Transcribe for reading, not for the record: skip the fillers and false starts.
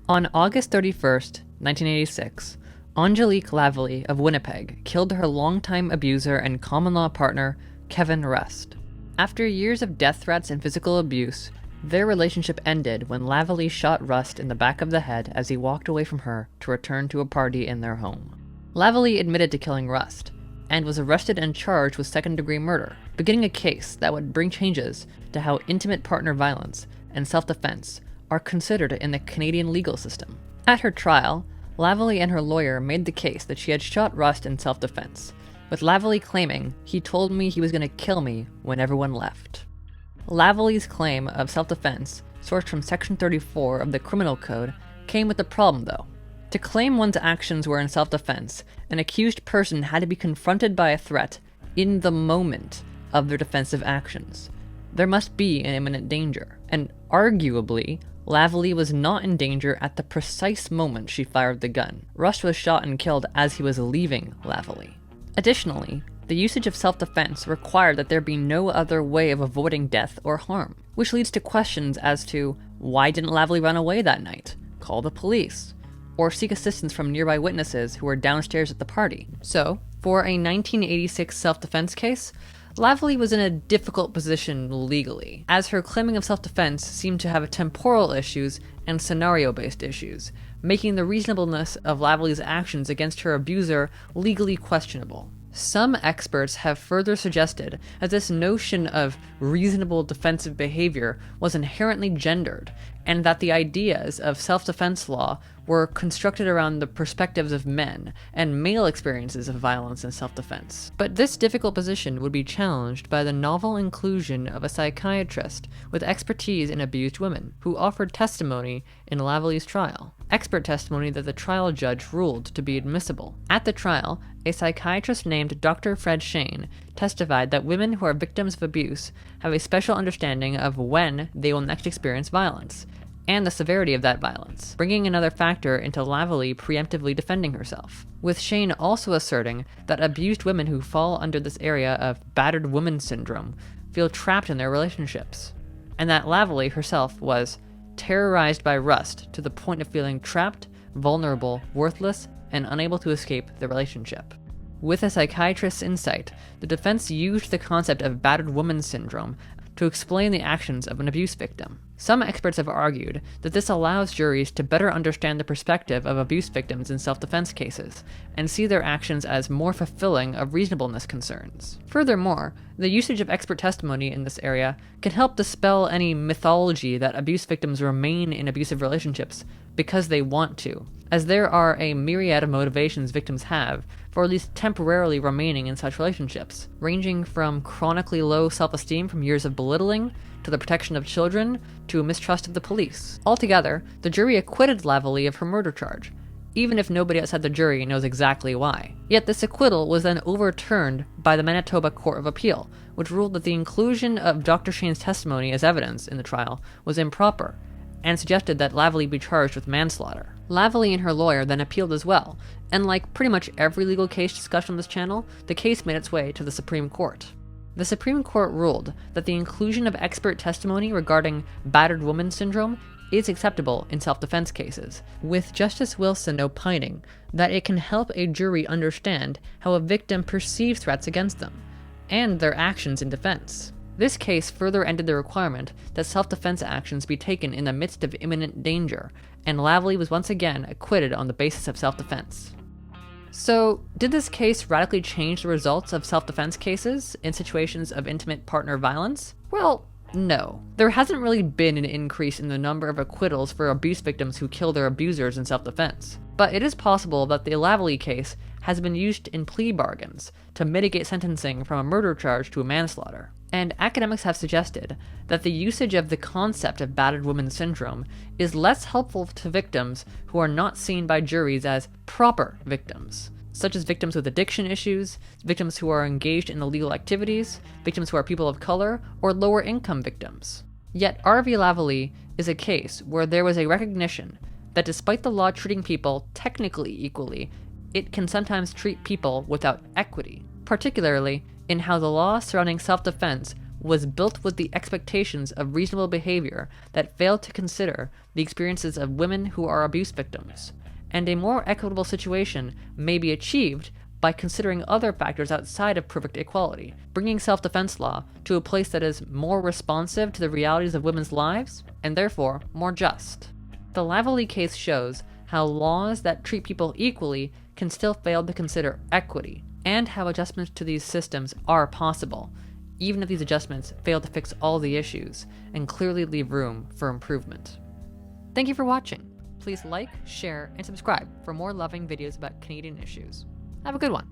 On August 31st, 1986, Angelique Lavallee of Winnipeg killed her longtime abuser and common-law partner, Kevin Rust. After years of death threats and physical abuse, their relationship ended when Lavallee shot Rust in the back of the head as he walked away from her to return to a party in their home. Lavallee admitted to killing Rust, and was arrested and charged with second-degree murder, beginning a case that would bring changes to how intimate partner violence and self-defense are considered in the Canadian legal system. At her trial, Lavallee and her lawyer made the case that she had shot Rust in self-defense, with Lavallee claiming, "He told me he was going to kill me when everyone left." Lavallee's claim of self-defense, sourced from Section 34 of the Criminal Code, came with a problem though. To claim one's actions were in self-defense, an accused person had to be confronted by a threat in the moment of their defensive actions. There must be an imminent danger, and arguably, Lavallee was not in danger at the precise moment she fired the gun. Rust was shot and killed as he was leaving Lavallee. Additionally, the usage of self-defense required that there be no other way of avoiding death or harm, which leads to questions as to why didn't Lavallee run away that night, call the police, or seek assistance from nearby witnesses who were downstairs at the party. So, for a 1986 self-defense case, Lavallee was in a difficult position legally, as her claiming of self-defense seemed to have temporal issues and scenario-based issues, making the reasonableness of Lavallee's actions against her abuser legally questionable. Some experts have further suggested that this notion of reasonable defensive behavior was inherently gendered, and that the ideas of self-defense law were constructed around the perspectives of men and male experiences of violence and self-defense. But this difficult position would be challenged by the novel inclusion of a psychiatrist with expertise in abused women, who offered testimony in Lavallee's trial. Expert testimony that the trial judge ruled to be admissible. At the trial, a psychiatrist named Dr. Fred Shane testified that women who are victims of abuse have a special understanding of when they will next experience violence, and the severity of that violence, bringing another factor into Lavallee preemptively defending herself, with Shane also asserting that abused women who fall under this area of battered woman syndrome feel trapped in their relationships, and that Lavallee herself was terrorized by Rust to the point of feeling trapped, vulnerable, worthless, and unable to escape the relationship. With a psychiatrist's insight, the defense used the concept of battered woman syndrome to explain the actions of an abuse victim. Some experts have argued that this allows juries to better understand the perspective of abuse victims in self-defense cases, and see their actions as more fulfilling of reasonableness concerns. Furthermore, the usage of expert testimony in this area can help dispel any mythology that abuse victims remain in abusive relationships because they want to, as there are a myriad of motivations victims have for at least temporarily remaining in such relationships, ranging from chronically low self-esteem from years of belittling, to the protection of children, to a mistrust of the police. Altogether, the jury acquitted Lavallee of her murder charge, even if nobody outside the jury knows exactly why. Yet this acquittal was then overturned by the Manitoba Court of Appeal, which ruled that the inclusion of Dr. Shane's testimony as evidence in the trial was improper, and suggested that Lavallee be charged with manslaughter. Lavallee and her lawyer then appealed as well, and like pretty much every legal case discussed on this channel, the case made its way to the Supreme Court. The Supreme Court ruled that the inclusion of expert testimony regarding battered woman syndrome is acceptable in self-defense cases, with Justice Wilson opining that it can help a jury understand how a victim perceives threats against them, and their actions in defense. This case further ended the requirement that self-defense actions be taken in the midst of imminent danger, and Lavallee was once again acquitted on the basis of self-defense. So, did this case radically change the results of self-defense cases in situations of intimate partner violence? Well, no. There hasn't really been an increase in the number of acquittals for abuse victims who kill their abusers in self-defense. But it is possible that the Lavallee case has been used in plea bargains to mitigate sentencing from a murder charge to a manslaughter. And academics have suggested that the usage of the concept of battered woman syndrome is less helpful to victims who are not seen by juries as proper victims, such as victims with addiction issues, victims who are engaged in illegal activities, victims who are people of color, or lower income victims. Yet R.V. Lavallee is a case where there was a recognition that despite the law treating people technically equally, it can sometimes treat people without equity, particularly in how the law surrounding self-defense was built with the expectations of reasonable behavior that failed to consider the experiences of women who are abuse victims, and a more equitable situation may be achieved by considering other factors outside of perfect equality, bringing self-defense law to a place that is more responsive to the realities of women's lives, and therefore more just. The Lavallee case shows how laws that treat people equally can still fail to consider equity, and how adjustments to these systems are possible, even if these adjustments fail to fix all the issues and clearly leave room for improvement. Thank you for watching. Please like, share, and subscribe for more loving videos about Canadian issues. Have a good one.